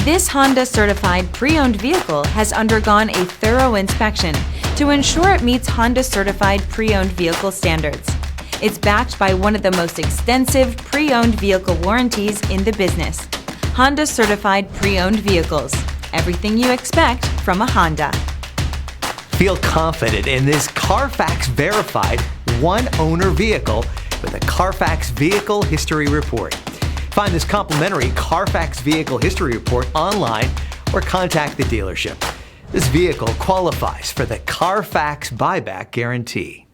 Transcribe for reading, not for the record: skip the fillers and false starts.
This Honda certified pre-owned vehicle has undergone a thorough inspection to ensure it meets Honda certified pre-owned vehicle standards. It's backed by one of the most extensive pre-owned vehicle warranties in the business. Honda certified pre-owned vehicles. Everything you expect from a Honda. Feel confident in this CARFAX verified one-owner vehicle with a CARFAX Vehicle History Report. Find this complimentary CARFAX Vehicle History Report online or contact the dealership. This vehicle qualifies for the CARFAX buyback guarantee.